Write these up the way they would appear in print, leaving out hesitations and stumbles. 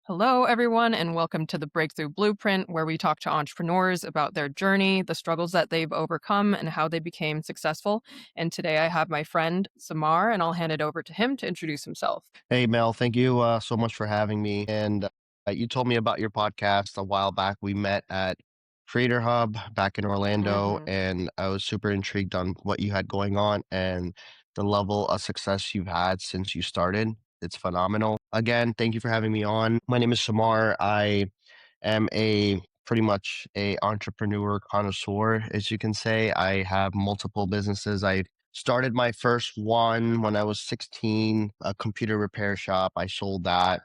Hello, everyone, and welcome to the Breakthrough Blueprint, where we talk to entrepreneurs about their journey, the struggles that they've overcome, and how they became successful. And today I have my friend Samar, and I'll hand it over to him to introduce himself. Hey, Mel, thank you so much for having me. And you told me about your podcast a while back. We met at Creator Hub back in Orlando, Hmm. and I was super intrigued on what you had going on and the level of success you've had since you started. It's phenomenal. Again, thank you for having me on. My name is Samar. I am a pretty much a entrepreneur connoisseur, as you can say. I have multiple businesses. I started my first one when I was 16, a computer repair shop. I sold that.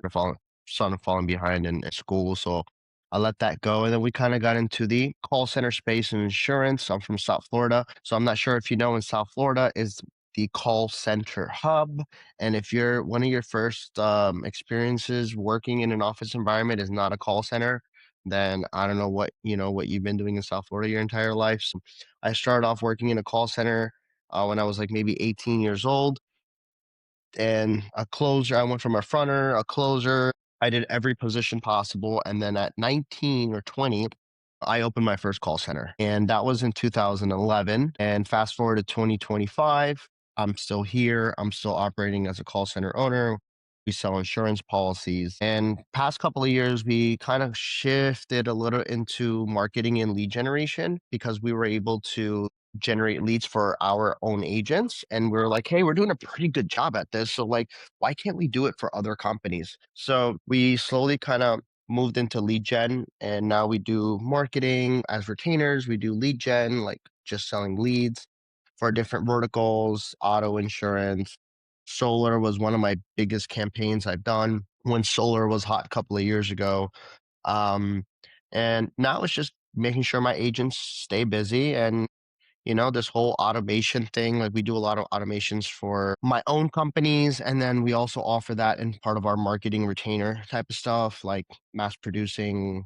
Son of falling behind in school, so I let that go. And then we kind of got into the call center space and insurance. I'm from South Florida, so I'm not sure if you know, in South Florida is the call center hub. And if you're one of your first experiences working in an office environment is not a call center, then I don't know what you've been doing in South Florida your entire life. So I started off working in a call center when I was like maybe 18 years old, and a closer. I went from a fronter, a closer. I did every position possible, and then at 19 or 20, I opened my first call center, and that was in 2011. And fast forward to 2025, I'm still here. I'm still operating as a call center owner. We sell insurance policies. And past couple of years, we kind of shifted a little into marketing and lead generation because we were able to generate leads for our own agents. And we're like, hey, we're doing a pretty good job at this. So, like, why can't we do it for other companies? So we slowly kind of moved into lead gen, and now we do marketing as retainers. We do lead gen, like just selling leads for different verticals. Auto insurance, solar was one of my biggest campaigns I've done when solar was hot a couple of years ago. um, and now it's just making sure my agents stay busy. And this whole automation thing, like we do a lot of automations for my own companies. And then we also offer that in part of our marketing retainer type of stuff, like mass producing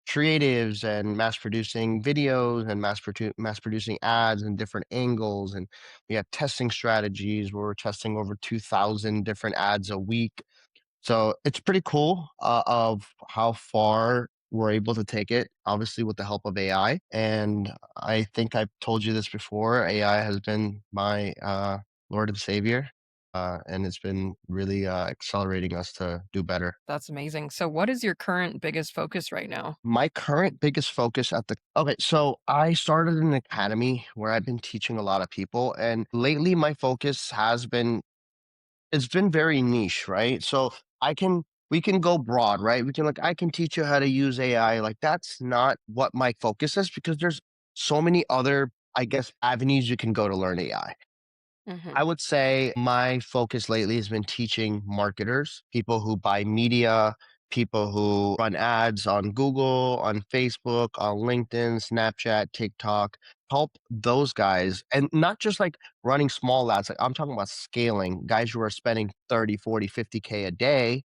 creatives and mass producing videos and mass producing ads and different angles. And we have testing strategies where we're testing over 2,000 different ads a week. So it's pretty cool of how far we're able to take it, obviously with the help of AI. And I think I've told you this before. AI has been my Lord and Savior, and it's been really accelerating us to do better. That's amazing. So, what is your current biggest focus right now? My current biggest focus at the okay, so I started an academy where I've been teaching a lot of people, and lately my focus has been it's been very niche, right? So I can we can go broad, right? We can like I can teach you how to use AI. Like that's not what my focus is because there's so many other, I guess, avenues you can go to learn AI. I Hmm. would say my focus lately has been teaching marketers, people who buy media, people who run ads on Google, on Facebook, on LinkedIn, Snapchat, TikTok, help those guys. And not just like running small ads, like I'm talking about scaling guys who are spending 30, 40, 50K a day,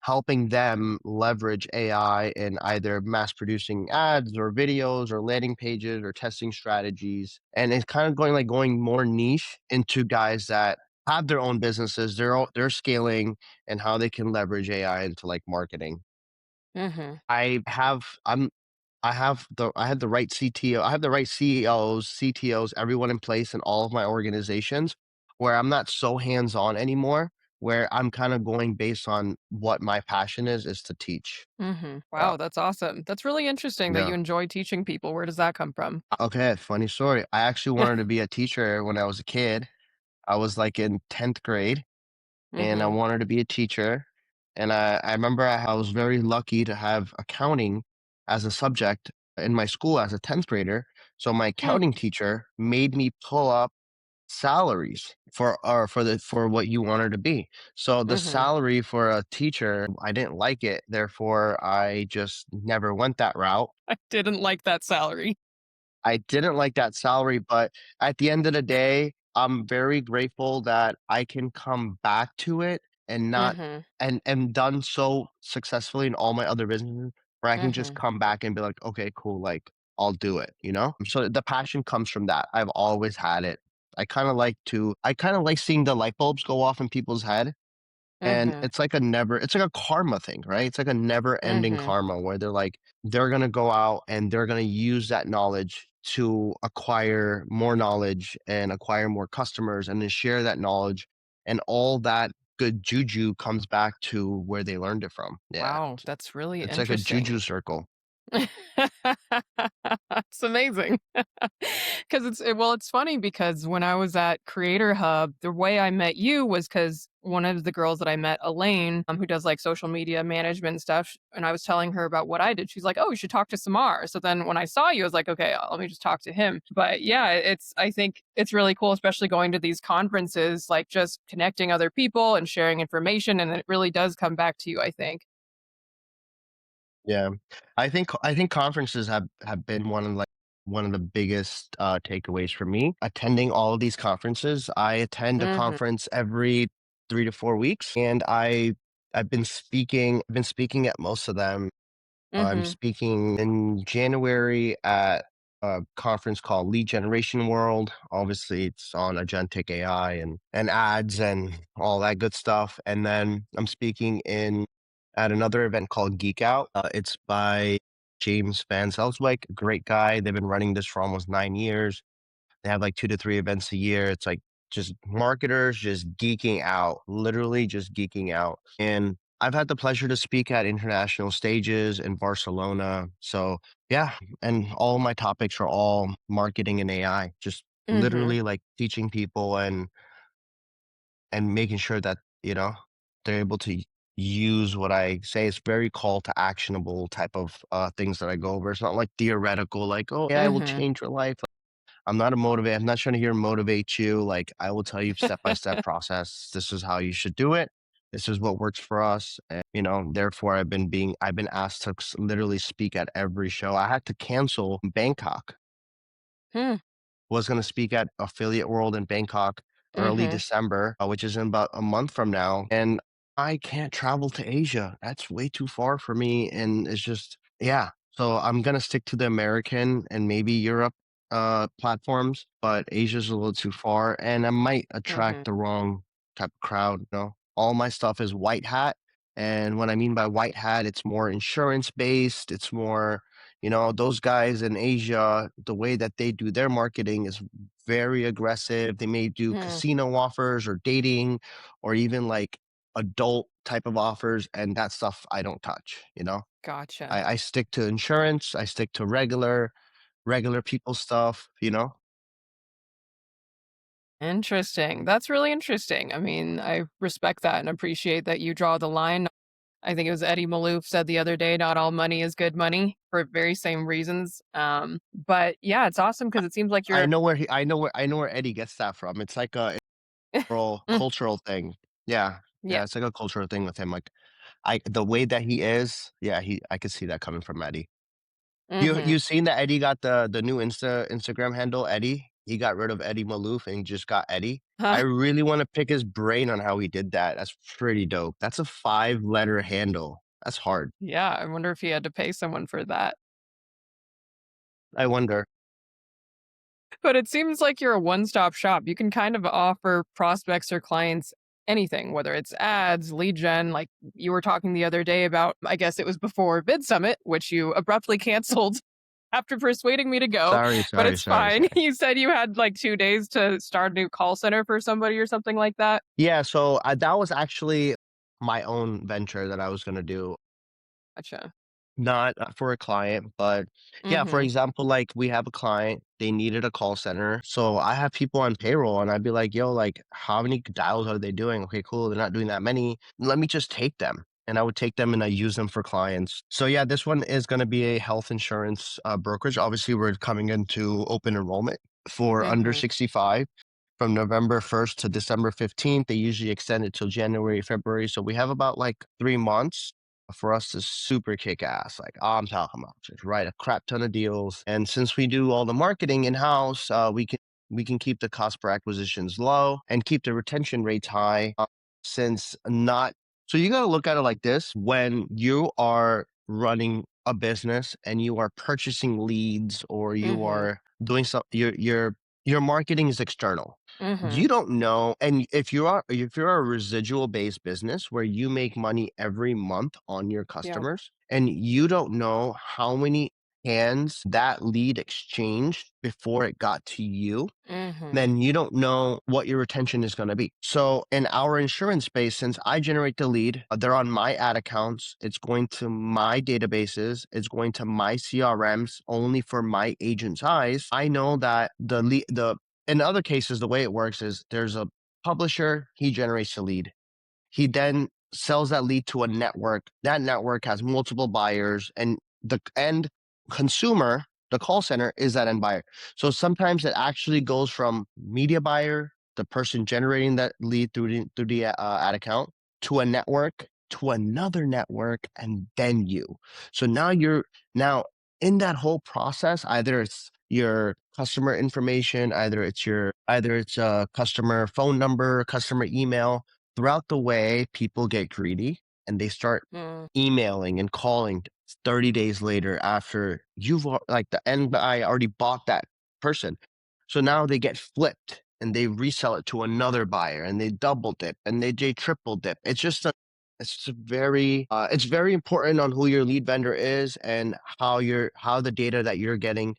helping them leverage AI in either mass producing ads or videos or landing pages or testing strategies. And it's kind of going more niche into guys that have their own businesses, they're scaling, and how they can leverage AI into like marketing. Hmm. I have I'm I had the right CTO, I have the right CEOs, CTOs, everyone in place in all of my organizations where I'm not so hands-on anymore, where I'm kind of going based on what my passion is to teach. Hmm. Uh, Wow, that's awesome. That's really interesting that yeah. you enjoy teaching people. Where does that come from? Okay, funny story. I actually wanted to be a teacher when I was a kid. I was like in 10th grade and I Hmm. wanted to be a teacher. And I remember I was very lucky to have accounting as a subject in my school as a 10th grader. So my accounting teacher made me pull up salaries for what you want her to be. So the Hmm. salary for a teacher, I didn't like it. Therefore, I just never went that route. I didn't like that salary. I didn't like that salary, but at the end of the day, I'm very grateful that I can come back to it and not Hmm. and done so successfully in all my other businesses where I can just Hmm. come back and be like, okay, cool, like I'll do it, you know? So the passion comes from that. I've always had it. I kind of like seeing the light bulbs go off in people's head. And Mhm. it's like a karma thing, right? It's like a never ending Mhm. karma where they're going to go out and they're going to use that knowledge to acquire more knowledge and acquire more customers and then share that knowledge. And all that good juju comes back to where they learned it from. Yeah. Wow, that's really It's like a interesting. juju circle. It's amazing. 'Cause it's funny because when I was at Creator Hub, the way I met you was because one of the girls that I met, Elaine, who does, like, social media management stuff, and I was telling her about what I did. She's like, "Oh, you should talk to Samar." So then when I saw you, I was like, "Okay, let me just talk to him." But yeah, I think it's really cool, especially going to these conferences, like, just connecting other people and sharing information, and it really does come back to you, I think. Yeah. I think conferences have been one of the biggest takeaways for me. Attending all of these conferences, I attend a Mhm. conference every 3 to 4 weeks, and I've been speaking at most of them. I'm Mhm. speaking in January at a conference called Lead Generation World. Obviously, it's on agentic AI and ads and all that good stuff. And then I'm speaking in at another event called Geek Out. It's by James Van Zelswyk, a great guy. They've been running this for almost 9 years. They have like 2 to 3 events a year. It's like just marketers just geeking out, literally just geeking out. And I've had the pleasure to speak at international stages in Barcelona. So yeah, and all my topics are all marketing and AI, just Mhm. literally like teaching people and making sure that, they're able to use what I say. It's very call to actionable type of things that I go over. It's not like theoretical, like, oh, AI will Mhm. change your life. I'm not a motivate. I'm not trying to hear motivate you. Like I will tell you step by step process. This is how you should do it. This is what works for us. And, therefore I've been asked to literally speak at every show. I had to cancel Bangkok. Hmm. Was going to speak at Affiliate World in Bangkok early Mhm. December, which is in about a month from now. And I can't travel to Asia. That's way too far for me. And it's just, yeah. So I'm going to stick to the American and maybe Europe platforms, but Asia's a little too far. And I might attract Mhm. the wrong type of crowd. All my stuff is white hat. And what I mean by white hat, it's more insurance based. It's more those guys in Asia, the way that they do their marketing is very aggressive. They may do Hmm. casino offers or dating or even like adult type of offers. And that stuff I don't touch. Gotcha. I stick to insurance, I stick to regular people stuff. Interesting. That's really interesting. I mean, I respect that and appreciate that you draw the line. I think it was Eddie Malouf said the other day, not all money is good money for very same reasons. But yeah, it's awesome because it seems like I you're know where he I know where Eddie gets that from. It's like a Mm, cultural thing. Yeah. yeah. Yeah, it's like a cultural thing with him. Like the way that he is, yeah, I could see that coming from Eddie. You Mhm. seen that Eddie got the new Instagram handle, Eddie? He got rid of Eddie Malouf and just got Eddie. I Huh. really wanna pick his brain on how he did that. That's pretty dope. That's a five-letter handle. That's hard. Yeah, I wonder if he had to pay someone for that. I wonder. But it seems like you're a one-stop shop. You can kind of offer prospects or clients anything, whether it's ads, lead gen, like you were talking the other day about, I guess it was before Bid Summit, which you abruptly canceled after persuading me to go, Sorry, but sorry, it's sorry, fine. sorry. You said you had like 2 days to start a new call center for somebody or something like that? Yeah, so, that was actually my own venture that I was gonna do. Gotcha. Not for a client, but yeah, for Mhm. example, like we have a client, they needed a call center. So I have people on payroll and I'd be like, yo, like how many dials are they doing? Okay, cool. They're not doing that many. Let me just take them. And I would take them and I use them for clients. So yeah, this one is going to be a health insurance brokerage. Obviously, we're coming into open enrollment for under Mhm. 65 from November 1st to December 15th. They usually extend it till January, February. So we have about like 3 months for us to super kick ass. Like I'm talking about just write a crap ton of deals. And since we do all the marketing in house, we can keep the cost per acquisitions low and keep the retention rates high. Since not so you got to look at it like this: when you are running a business and you are purchasing leads or you Mhm. are doing some, you're your marketing is external. Mhm. You don't know, and if you're a residual based business where you make money every month on your Yeah. customers, and you don't know how many hands that lead exchanged before it got to you, Mhm. then you don't know what your retention is going to be. So in our insurance space, since I generate the lead, they're on my ad accounts, it's going to my databases, it's going to my CRMs only for my agent's eyes. I know that the in other cases, the way it works is there's a publisher, he generates the lead. He then sells that lead to a network. That network has multiple buyers, and the end consumer, the call center, is that end buyer. So sometimes it actually goes from media buyer, the person generating that lead through the ad account, to a network, to another network, and then you. So now in that whole process, either it's your customer information, either it's a customer phone number, customer email. Throughout the way, people get greedy and they start Mm. emailing and calling 30 days later after like the end buy already bought that person. So now they get flipped and they resell it to another buyer and they double dip and they triple dip. It's very important on who your lead vendor is and how the data that you're getting,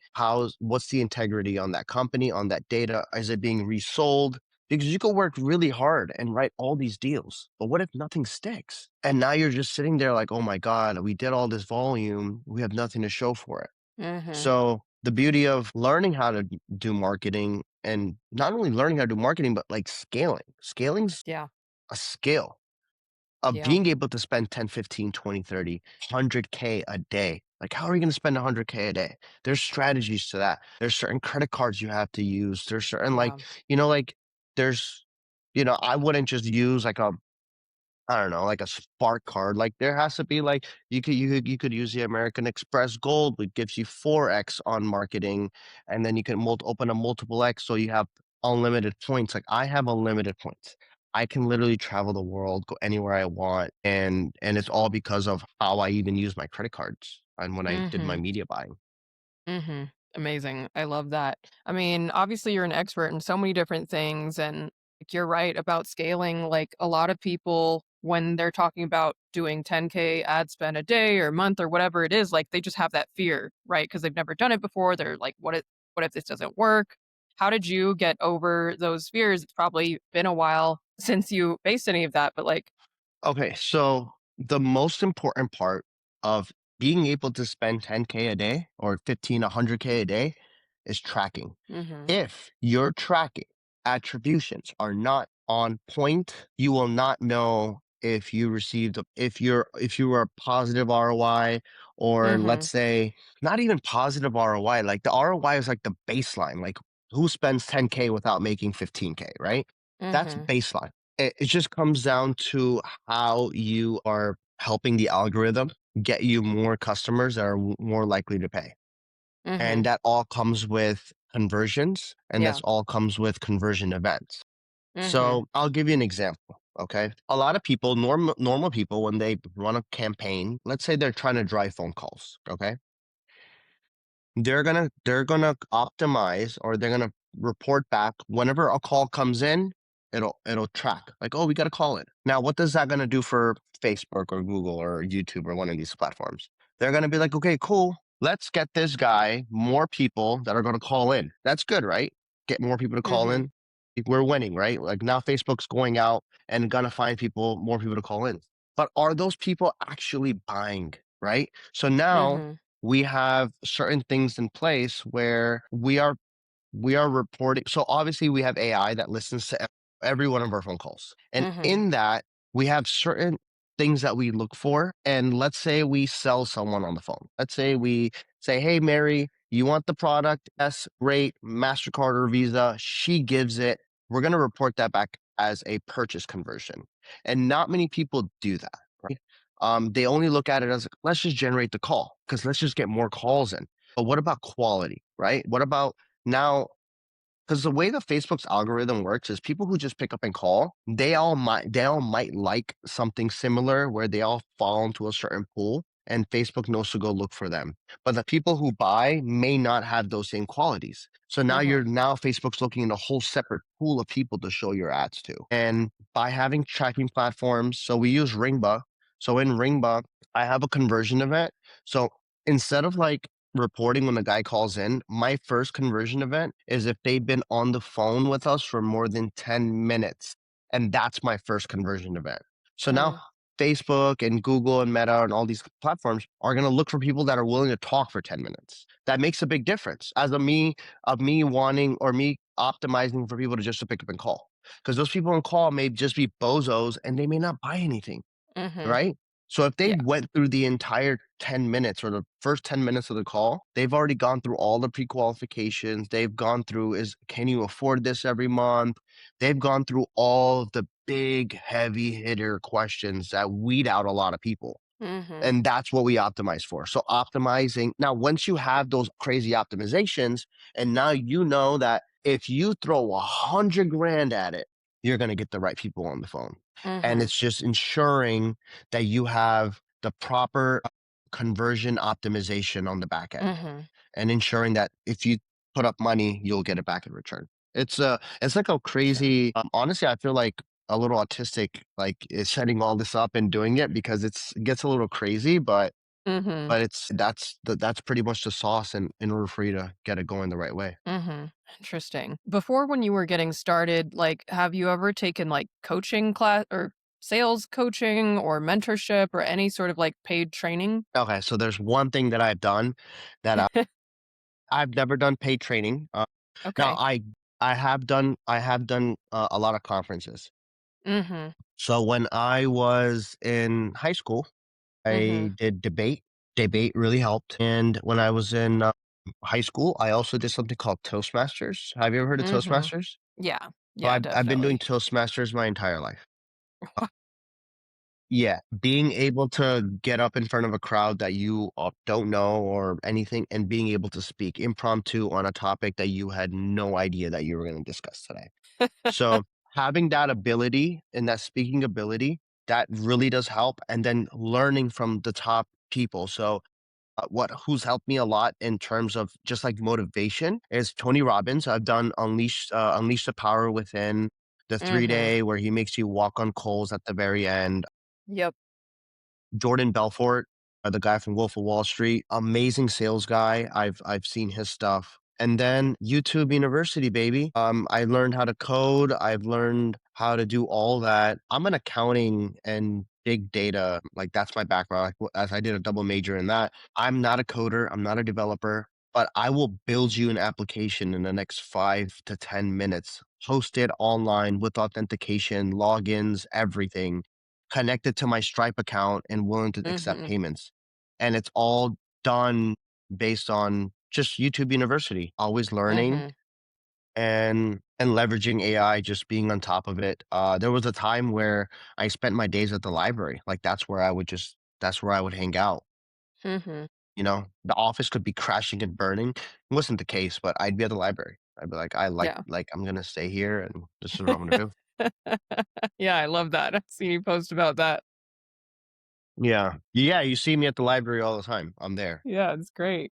what's the integrity on that company, on that data. Is it being resold? Because you can work really hard and write all these deals, but what if nothing sticks? And now you're just sitting there like, oh my God, we did all this volume. We have nothing to show for it. Mhm. So the beauty of learning how to do marketing, and not only learning how to do marketing, but like scaling's Yeah. a skill of Yeah. being able to spend 10, 15, 20, 30, 100K a day. Like, how are you going to spend 100K a day? There's strategies to that. There's certain credit cards you have to use. There's certain, Yeah. like, there's, I wouldn't just use like I don't know, like a Spark card. Like there has to be like you could use the American Express Gold, which gives you 4x on marketing, and then you can open a multiple X so you have unlimited points. Like I have unlimited points. I can literally travel the world, go anywhere I want, and it's all because of how I even use my credit cards and when I did my Mhm. media buying. Mhm. Amazing. I love that. I mean, obviously you're an expert in so many different things and like, you're right about scaling. Like a lot of people when they're talking about doing 10K ad spend a day or month or whatever it is, like they just have that fear, right? Because they've never done it before. They're like, what if this doesn't work? How did you get over those fears? It's probably been a while since you faced any of that, but like, Okay, so the most important part of being able to spend 10K a day or 15, 100K a day is tracking. mhm, If your tracking attributions are not on point, you will not know if if you were a positive ROI, or let's mhm, say not even positive ROI. Like the ROI is like the baseline. Like who spends 10K without making 15K, right? That's mhm, baseline. It just comes down to how you are helping the algorithm get you more customers that are more likely to pay. And mhm. that all comes with conversions, and that's Yeah. all comes with conversion events. Mhm, So I'll give you an example. Okay. A lot of people, normal people, when they run a campaign, let's say they're trying to drive phone calls. Okay. They're gonna optimize, or they're gonna report back whenever a call comes in. It'll track like, oh, we got to call it. Now what does that gonna do for Facebook or Google or YouTube or one of these platforms? They're gonna be like, okay, cool, let's get this guy more people that are gonna call in. That's good, right? Get more people to call mhm, in. We're winning, right? Like now Facebook's going out and gonna find more people to call in. But are those people actually buying, right? So now mhm, we have certain things in place where we are reporting. So obviously we have AI that listens to every one of our phone calls. And mhm, in that, we have certain things that we look for. And let's say we sell someone on the phone. Let's say we say, hey, Mary, you want the product? Yes, great. MasterCard or Visa. She gives it. We're going to report that back as a purchase conversion. And not many people do that, right? They only look at it as let's just generate the call because let's just get more calls in. But what about quality, right? What about now, because the way the Facebook's algorithm works is people who just pick up and call, they all might like something similar where they all fall into a certain pool. and Facebook knows to go look for them. But the people who buy may not have those same qualities. So Mhm. now Facebook's looking in a whole separate pool of people to show your ads to. And by having tracking platforms, so we use Ringba. So in Ringba, I have a conversion event. So instead of like reporting when the guy calls in, my first conversion event is if they've been on the phone with us for more than 10 minutes. And that's my first conversion event. So now Mm. Facebook and Google and Meta and all these platforms are going to look for people that are willing to talk for 10 minutes. That makes a big difference as of me wanting or me optimizing for people to just to pick up and call. Because those people on call may just be bozos and they may not buy anything. Mhm. Right? So if they Yeah. went through the entire 10 minutes or the first 10 minutes of the call, they've already gone through all the pre-qualifications. They've gone through is can you afford this every month? They've gone through all of the big heavy hitter questions that weed out a lot of people. Mhm. And that's what we optimize for. So optimizing now, once you have those crazy optimizations, and now you know that if you throw 100 grand at it, you're going to get the right people on the phone. And Mhm. it's just ensuring that you have the proper conversion optimization on the back end Mhm. and ensuring that if you put up money, you'll get it back in return. It's like a Sure. crazy, honestly, I feel like a little autistic, like is setting all this up and doing it because it gets a little crazy, Mhm. but that's pretty much the sauce in order for you to get it going the right way. Mhm. Interesting. Before when you were getting started, like, have you ever taken, like, coaching class or sales coaching or mentorship or any sort of, like, paid training? Okay, so there's one thing that I've done that I've never done paid training. Now Okay. I have done a lot of conferences. Mhm. So when I was in high school, Mhm. I did debate. Debate really helped. And when I was in high school, I also did something called Toastmasters. Have you ever heard of Mhm. Toastmasters? Yeah. So Yeah, I've been doing definitely. Toastmasters my entire life. Yeah, being able to get up in front of a crowd that you don't know or anything, and being able to speak impromptu on a topic that you had no idea that you were going to discuss today. So having that ability and that speaking ability, that really does help. And then learning from the top people. So what who's helped me a lot in terms of just like motivation is Tony Robbins. I've done Unleash the Power Within, the three Mhm. day where he makes you walk on coals at the very end. Yep. Jordan Belfort, the guy from Wolf of Wall Street, amazing sales guy. I've seen his stuff. And then YouTube University, baby. I learned how to code. I've learned how to do all that. I'm an accounting and big data, like that's my background. As I did a double major in that. I'm not a coder. I'm not a developer, but I will build you an application in the next 5 to 10 minutes. Host it online with authentication, logins, everything connected to my Stripe account and willing to accept Mhm. payments. And it's all done based on just YouTube University, always learning Mhm. and leveraging AI, just being on top of it. There was a time where I spent my days at the library. Like that's where I would hang out. Mhm. You know, the office could be crashing and burning. It wasn't the case, but I'd be at the library. I'd be like, Yeah. I'm gonna stay here and this is what I'm gonna do. Yeah, I love that. I've seen you post about that. Yeah. Yeah, you see me at the library all the time. I'm there. Yeah, it's great.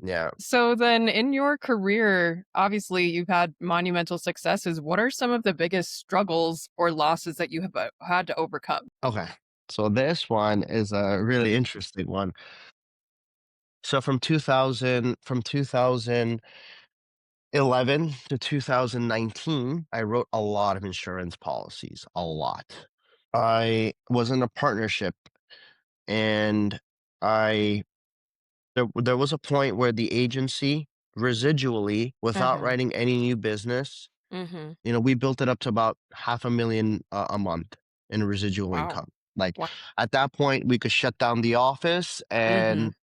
Yeah. So then in your career, obviously you've had monumental successes. What are some of the biggest struggles or losses that you have had to overcome? Okay. So this one is a really interesting one. So from 2011 to 2019, I wrote a lot of insurance policies, a lot. I was in a partnership and I there was a point where the agency residually without Uh-huh. writing any new business, Mhm. we built it up to about half a million a month in residual Wow. income. Like Wow. at that point, we could shut down the office Mhm. and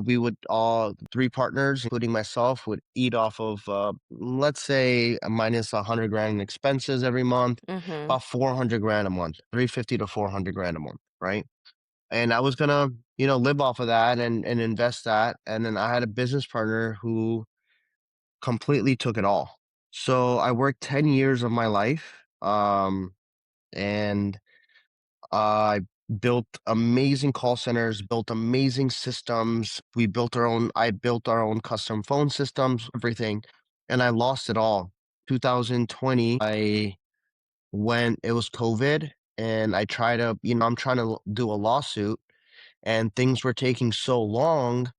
we would all three partners, including myself, would eat off of let's say a minus 100 grand in expenses every month, Mhm. about 400 grand a month, 350 to 400 grand a month, right? And I was gonna, live off of that and invest that. And then I had a business partner who completely took it all. So I worked 10 years of my life, and I built amazing call centers, built amazing systems. I built our own custom phone systems, everything. And I lost it all. 2020, when it was COVID and I'm trying to do a lawsuit and things were taking so long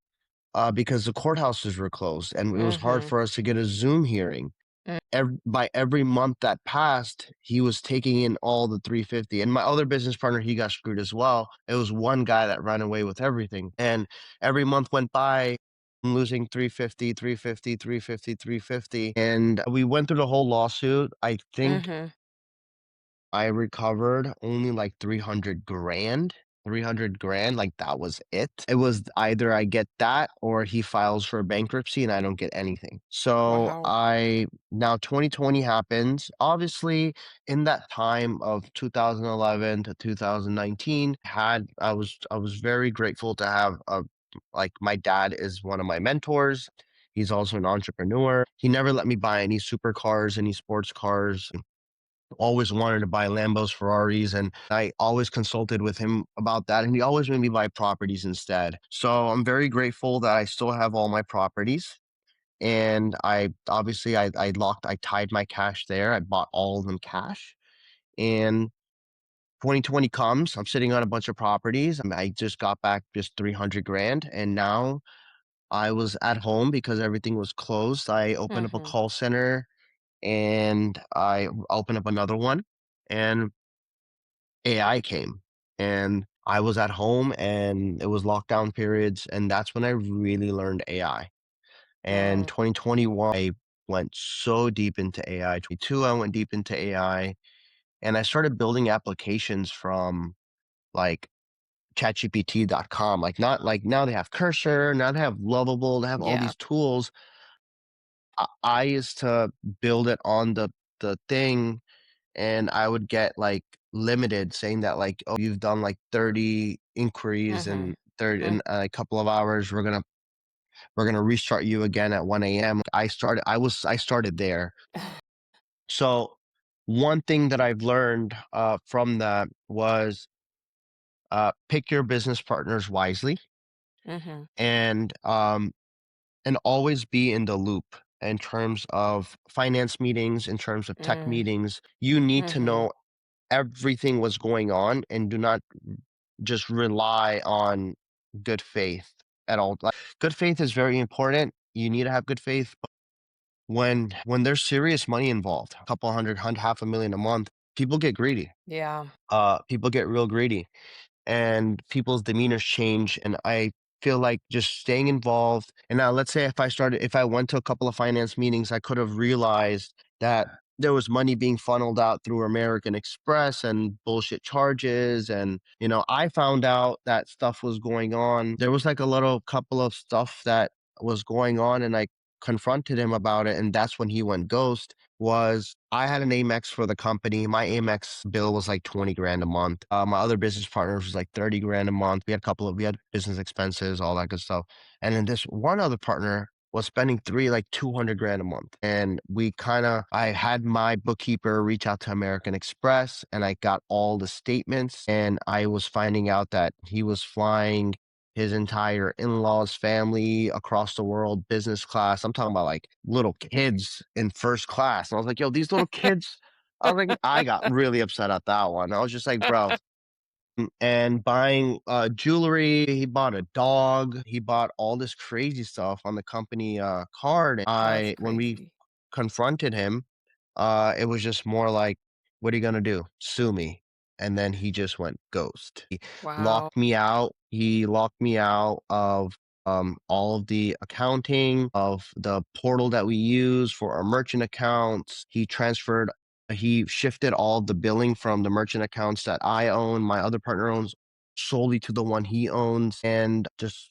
because the courthouses were closed and it was hard Mhm. for us to get a Zoom hearing. Mm. By every month that passed, he was taking in all the 350. And my other business partner, he got screwed as well. It was one guy that ran away with everything. And every month went by, I'm losing 350, 350, 350, 350. And we went through the whole lawsuit. I think Mhm. I recovered only like 300 grand, like that was it. It was either I get that or he files for bankruptcy and I don't get anything. So Wow. I now 2020 happens. Obviously, in that time of 2011 to 2019, I was very grateful to have a like my dad is one of my mentors. He's also an entrepreneur. He never let me buy any supercars, any sports cars, always wanted to buy Lambos, Ferraris, and I always consulted with him about that. And he always made me buy properties instead. So I'm very grateful that I still have all my properties. And I tied my cash there. I bought all of them cash. And 2020 comes, I'm sitting on a bunch of properties. I just got back just 300 grand. And now I was at home because everything was closed. I opened up a Mhm. call center and I opened up another one. And AI came and I was at home and it was lockdown periods. And that's when I really learned AI. And Wow. 2021, I went so deep into AI. 22, I went deep into AI and I started building applications from like chatgpt.com. Like, not like now they have Cursor, now they have Lovable, they have all Yeah. these tools. I used to build it on the thing and I would get like limited saying that like, oh, you've done like 30 inquiries Mhm. and third Mm. in a couple of hours. We're gonna restart you again at 1 a.m. I started there. So one thing that I've learned from that was pick your business partners wisely Mhm. and always be in the loop in terms of finance meetings, in terms of tech Mm. meetings. You need to Mhm. know everything was going on and do not just rely on good faith at all. Like, good faith is very important. You need to have good faith. But when there's serious money involved, a couple half a million a month, people get greedy. Yeah. People get real greedy and people's demeanors change. And I feel like just staying involved. And now, let's say if I went to a couple of finance meetings, I could have realized that there was money being funneled out through American Express and bullshit charges. And, I found out that stuff was going on. There was like a little couple of stuff that was going on, and I confronted him about it. And that's when he went ghost. Was I had an Amex for the company. My Amex bill was like 20 grand a month. My other business partners was like 30 grand a month. We had business expenses, all that good stuff. And then this one other partner was spending like 200 grand a month. And I had my bookkeeper reach out to American Express and I got all the statements. And I was finding out that he was flying his entire in-laws family across the world, business class. I'm talking about like little kids in first class. And I was like, yo, these little kids. I got really upset at that one. I was just like, bro. And buying jewelry, he bought a dog, he bought all this crazy stuff on the company card. That's When we crazy. confronted him, it was just more like, "What are you gonna do? Sue me?" And then he just went ghost. Wow. He locked me out of all of the accounting of the portal that we use for our merchant accounts. He shifted all the billing from the merchant accounts that I own, my other partner owns, solely to the one he owns, and just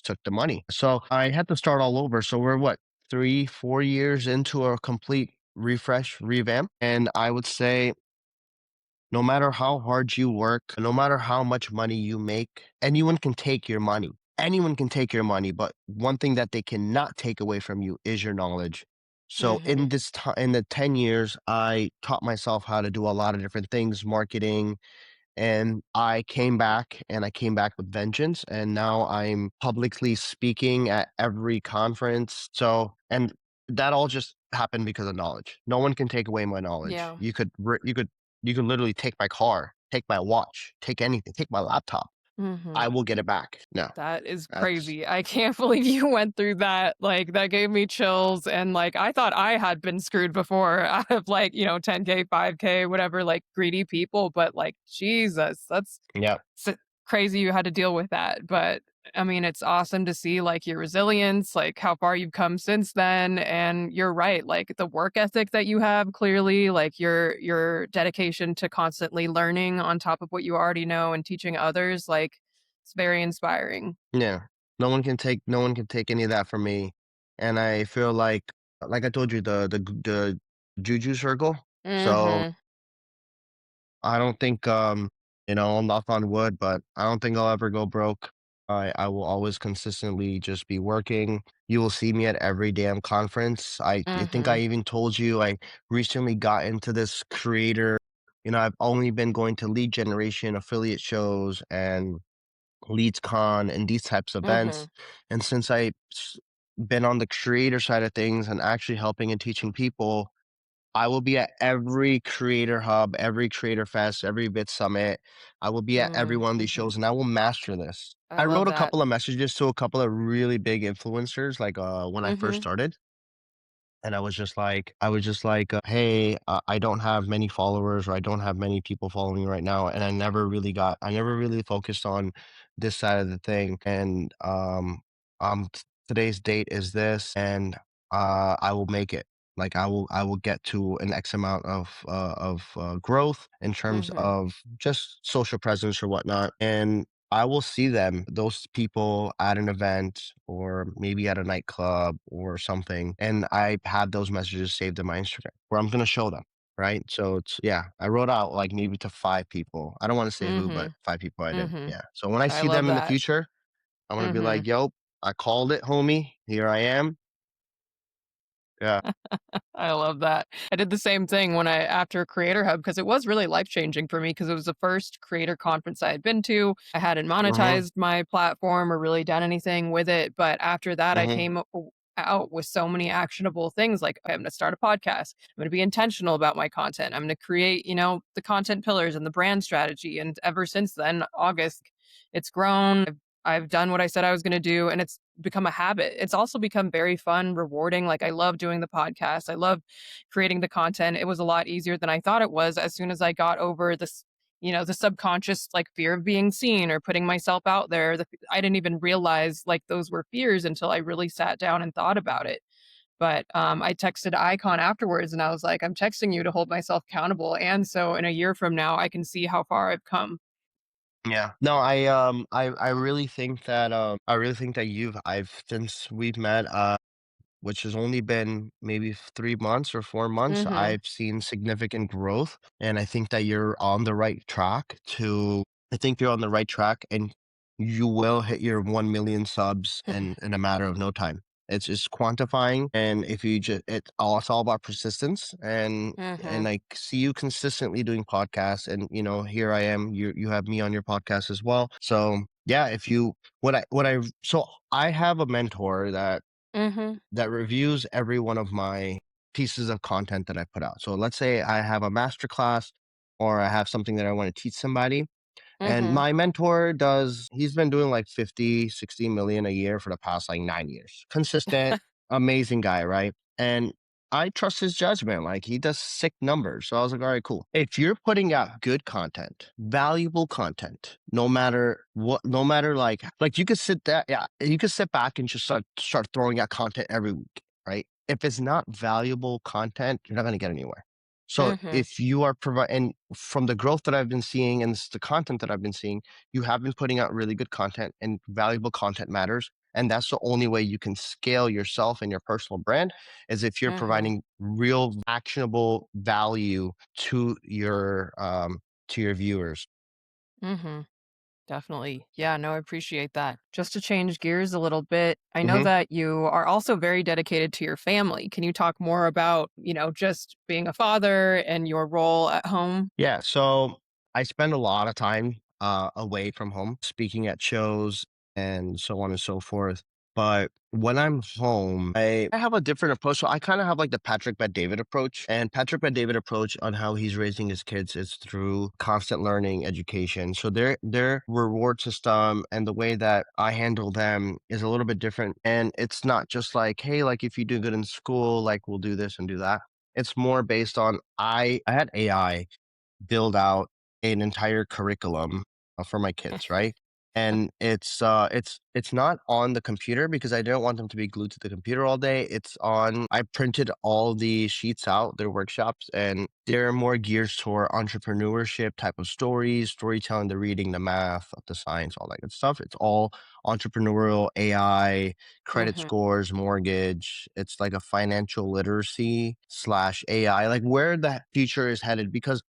took the money. So I had to start all over. So we're what, 3, 4 years into a complete refresh, revamp. And I would say no matter how hard you work, no matter how much money you make, anyone can take your money. Anyone can take your money, but one thing that they cannot take away from you is your knowledge. So Mhm. in the 10 years, I taught myself how to do a lot of different things, marketing, And I came back and I came back with vengeance. And now I'm publicly speaking at every conference. So, and that all just happened because of knowledge. No one can take away my knowledge. Yeah. You could literally take my car, take my watch, take anything, take my laptop. Mhm. I will get it back. No, That is that's, crazy. I can't believe you went through that. Like, that gave me chills, and, like, I thought I had been screwed before out of, like, 10K, 5K, whatever, like, greedy people, but, like, Jesus, that's yeah. s crazy you had to deal with that, but, I mean, it's awesome to see, like, your resilience, like, how far you've come since then, and you're right, like, the work ethic that you have clearly, like, your dedication to constantly learning on top of what you already know and teaching others, like, it's very inspiring. Yeah. No one can take any of that from me. And I feel like I told you, the juju circle. So Mhm. I don't think I'll knock on wood, but I don't think I'll ever go broke. I will always consistently just be working. You will see me at every damn conference. I think I Mhm. even told you I recently got into this creator. I've only been going to lead generation affiliate shows and LeadsCon and these types of events. Mhm. And since been on the creator side of things and actually helping and teaching people, I will be at every creator hub, every creator fest, every bit summit. I will be at every one of these Mhm. shows and I will master this. I I love wrote a that. couple of messages to a couple of really big influencers, like when I first Mhm. started. And I was just like, "Hey, I don't have many followers, or I don't have many people following me right now." And I never really focused on this side of the thing. And today's date is this, and I will make it. Like I will get to an X amount of growth in terms Mhm. of just social presence or whatnot. And I will see them, those people at an event or maybe at a nightclub or something. And I have those messages saved in my Instagram where I'm going to show them. Right. So yeah, I wrote out like maybe to five people. I don't want to say who, but Mhm. five people I did. Mhm. Yeah. So when I I see love them in the that. future, I'm going to be like, Mhm. yo, I called it, homie. Here I am. Yeah. I love that. I did the same thing when after Creator Hub because it was really life changing for me because it was the first creator conference I had been to. I hadn't Mm-hmm. monetized my platform or really done anything with it. But after that, I Mm-hmm. came out with so many actionable things like I'm going to start a podcast. I'm going to be intentional about my content. I'm going to create, the content pillars and the brand strategy. And ever since then, August, it's grown. I've done what I said I was going to do, and it's become a habit. It's also become very fun, rewarding. Like, I love doing the podcast. I love creating the content. It was a lot easier than I thought it was as soon as I got over this, the subconscious like fear of being seen or putting myself out there. I didn't even realize like those were fears until I really sat down and thought about it. But I texted Icon afterwards and I was like, I'm texting you to hold myself accountable. And so in a year from now, I can see how far I've come. Yeah. No, I really think that I really think that I've since we've met, which has only been maybe 3 months or 4 months, Mm-hmm. I've seen significant growth. And I think that you're on the right track I think you're on the right track and you will hit your 1 million subs in a matter of no time. It's just quantifying. And if you just, it's all about persistence. And Mm-hmm. I see you consistently doing podcasts. And, here I am, you have me on your podcast as well. So yeah, if you, so I have a mentor Mm-hmm. that reviews every one of my pieces of content that I put out. So let's say I have a masterclass or I have something that I want to teach somebody. And Mm-hmm. my mentor he's been doing like 50, 60 million a year for the past like 9 years. Consistent, amazing guy, right? And I trust his judgment. Like he does sick numbers. So I was like, all right, cool. If you're putting out good content, valuable content, no matter what, no matter like you could yeah, you could sit back and just start throwing out content every week, right? If it's not valuable content, you're not going to get anywhere. So Mm-hmm. if you are providing, from the growth that I've been seeing and the content that I've been seeing, you have been putting out really good content and valuable content matters. And that's the only way you can scale yourself and your personal brand is if you're Mm-hmm. providing real actionable value to your viewers. Mm-hmm. Definitely. Yeah, no, I appreciate that. Just to change gears a little bit, I know Mhm. that you are also very dedicated to your family. Can you talk more about, just being a father and your role at home? Yeah. So I spend a lot of time, away from home, speaking at shows and so on and so forth. But when I'm home, I have a different approach. So I kind of have like the Patrick Bet-David approach. And Patrick Bet-David approach on how he's raising his kids is through constant learning education. So their reward system and the way that I handle them is a little bit different. And it's not just like, hey, like if you do good in school, like we'll do this and do that. It's more based on I had AI build out an entire curriculum, for my kids, right? And it's not on the computer because I don't want them to be glued to the computer all day. It's on I printed all the sheets out, their workshops, and they're more geared toward entrepreneurship type of stories, storytelling, the reading, the math, the science, all that good stuff. It's all entrepreneurial, AI, credit Mhm. scores, mortgage. It's like a financial literacy slash AI, like where the future is headed because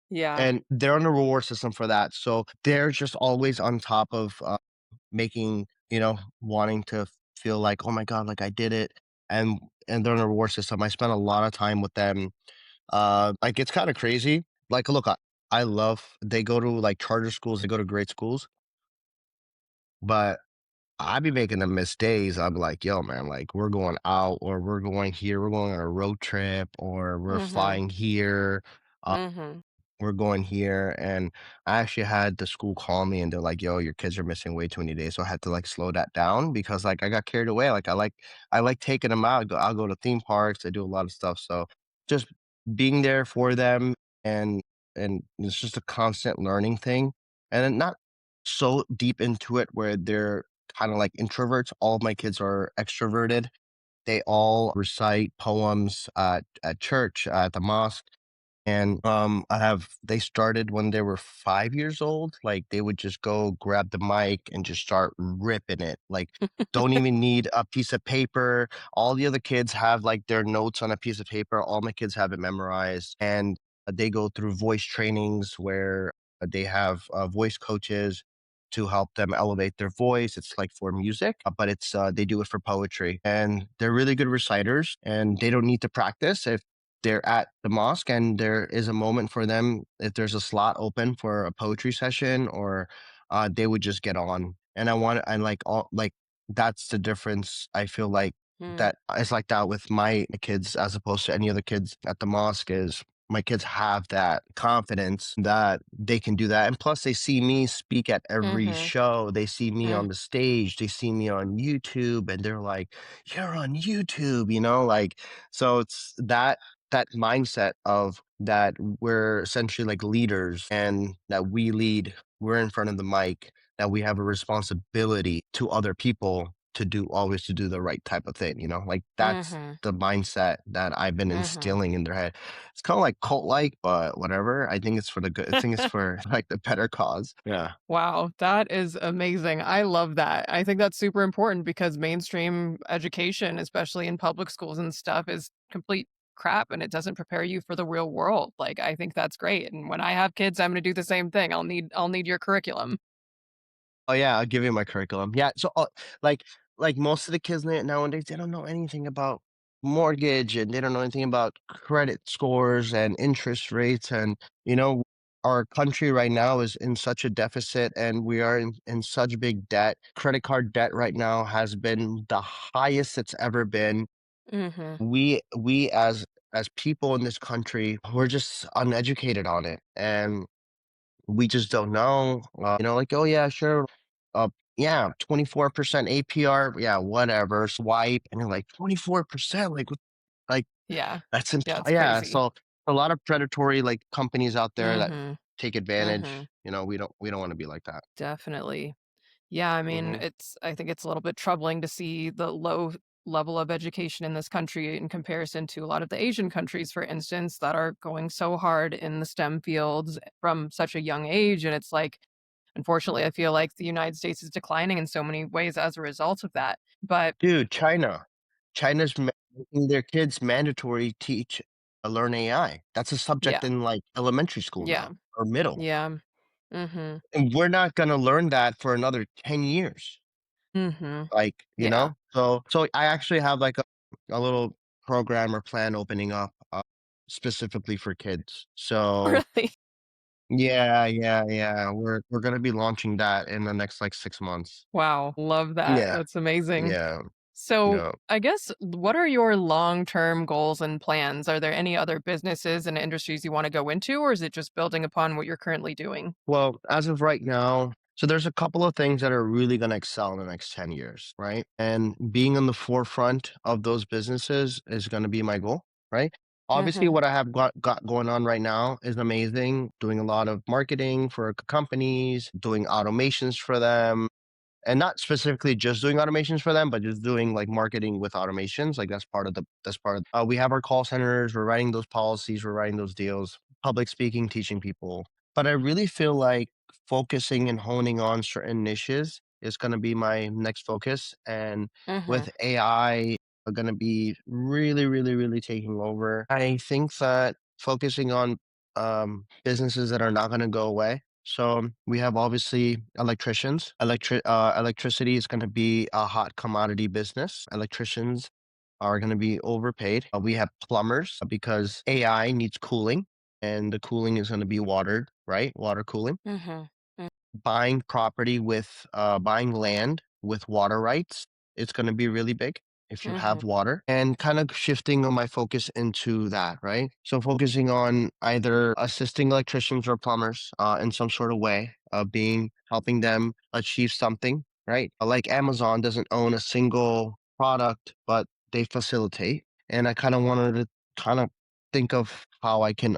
Yeah. and they're on a reward system for that. So they're just always on top of making, wanting to feel like, oh my God, like I did it. And they're on a reward system. I spend a lot of time with them. Like it's kind of crazy. Like, look, I love they go to like charter schools, they go to great schools, but I be making them miss days. I'm like, yo, man, like we're going out or we're going here, we're going on a road trip or we're Mhm. flying here. Mhm. We're going here. And I actually had the school call me and they're like, yo, your kids are missing way too many days. So I had to like slow that down because like I got carried away. Like I like taking them out. I'll go to theme parks. I do a lot of stuff. So just being there for them and and it's just a constant learning thing. And then not so deep into it where they're kind of like introverts. All of my kids are extroverted. They all recite poems at church, at the mosque and, I have they started when they were 5 years old, like, they would just go grab the mic and just start ripping it, like, don't even need a piece of paper. All the other kids have, like, their notes on a piece of paper, all my kids have it memorized, and they go through voice trainings where they have, voice coaches to help them elevate their voice. It's like for music, but they do it for poetry, and they're really good reciters, and they don't need to practice if they're at the mosque and there is a moment for them if there's a slot open for a poetry session or they would just get on and I like all like that's the difference I feel like Mm. that it's like that with my kids as opposed to any other kids at the mosque is my kids have that confidence that they can do that and plus they see me speak at every Mhm. show they see me Mm. on the stage they see me on YouTube and they're like you're on YouTube like so it's that mindset of that we're essentially like leaders and that we lead, we're in front of the mic, that we have a responsibility to other people to do always to do the right type of thing, like that's Mhm. the mindset that I've been Mhm. instilling in their head. It's kind of like cult like, but whatever. I think it's for the good. I think it's for like the better cause. Yeah. Wow, that is amazing. I love that. I think that's super important because mainstream education, especially in public schools and stuff, is complete crap and it doesn't prepare you for the real world. Like I think that's great. And when I have kids, I'm going to do the same thing. I'll need your curriculum. Oh yeah, I'll give you my curriculum. Yeah, so like like most of the kids nowadays, they don't know anything about mortgage and they don't know anything about credit scores and interest rates and our country right now is in such a deficit and we are in such big debt. Credit card debt right now has been the highest it's ever been. Mhm. We as people in this country, we're just uneducated on it. And we just don't know. Like, oh yeah, sure. Yeah, 24% APR. Yeah, whatever. Swipe, and you're like 24%. Like Yeah. Yeah, it's yeah. crazy. So a lot of predatory like companies out there that Mhm. take advantage. Mhm. We don't want to be like that. Definitely. Yeah, I mean, Hmm. I think it's a little bit troubling to see the low level of education in this country in comparison to a lot of the Asian countries, for instance, that are going so hard in the STEM fields from such a young age. And it's like, unfortunately, I feel like the United States is declining in so many ways as a result of that. But Dude, China's making their kids mandatory teach learn AI. That's a subject yeah, in like elementary school yeah, now or middle. yeah. Mm-hmm. And we're not gonna learn that for another 10 years, Mm-hmm. like, Yeah. So I actually have, like, a little program or plan opening up, specifically for kids. So Really? Yeah. We're gonna be launching that in the next like 6 months. Wow, love that. Yeah, That's amazing. yeah, So, yeah. I guess what are your long-term goals and plans? Are there any other businesses and industries you want to go into, or is it just building upon what you're currently doing? Well, as of right now, so there's a couple of things that are really going to excel in the next 10 years, right? And being on the forefront of those businesses is going to be my goal, right? Obviously, Mhm. what I have got going on right now is amazing. Doing a lot of marketing for companies, doing automations for them, and not specifically just doing automations for them, but just doing like marketing with automations. Like that's part of. We have our call centers. We're writing those policies. We're writing those deals. Public speaking, teaching people. But I really feel like focusing and honing on certain niches is going to be my next focus. And Mhm. with AI going to be really, really, really taking over. I think that focusing on businesses that are not going to go away, so we have obviously electricians. Electricity is going to be a hot commodity business. Electricians are going to be overpaid. We have plumbers because AI needs cooling, and the cooling is going to be watered, right? Water cooling. Mhm. Buying property with buying land with water rights, it's going to be really big if you Mhm. have water, and kind of shifting my focus into that, right? So focusing on either assisting electricians or plumbers in some sort of way, being helping them achieve something, right? Like Amazon doesn't own a single product, but they facilitate. And I kind of wanted to kind of think of how I can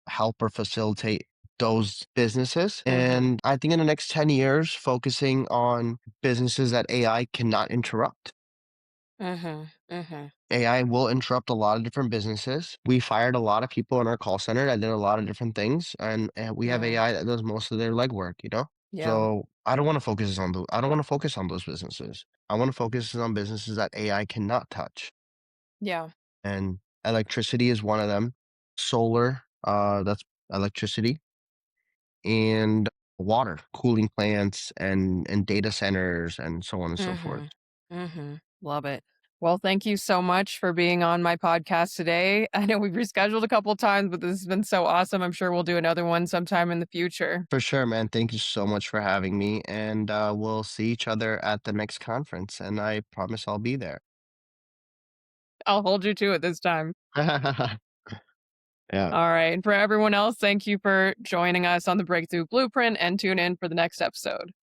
help or facilitate those businesses. Mhm. And I think in the next 10 years, focusing on businesses that AI cannot interrupt. Mhm. Mhm. AI will interrupt a lot of different businesses. We fired a lot of people in our call center that did a lot of different things, and we have Mm. AI that does most of their legwork, you know? Yeah. So I don't want to focus on those businesses. I want to focus on businesses that AI cannot touch. Yeah. And electricity is one of them. Solar, that's electricity, and water, cooling plants, and data centers, and so on and so forth. Mhm. Mhm. Love it. Well, thank you so much for being on my podcast today. I know we've rescheduled a couple times, but this has been so awesome. I'm sure we'll do another one sometime in the future. For sure, man. Thank you so much for having me, and we'll see each other at the next conference, and I promise I'll be there. I'll hold you to it this time. Yeah. All right. And for everyone else, thank you for joining us on the Breakthrough Blueprint and tune in for the next episode.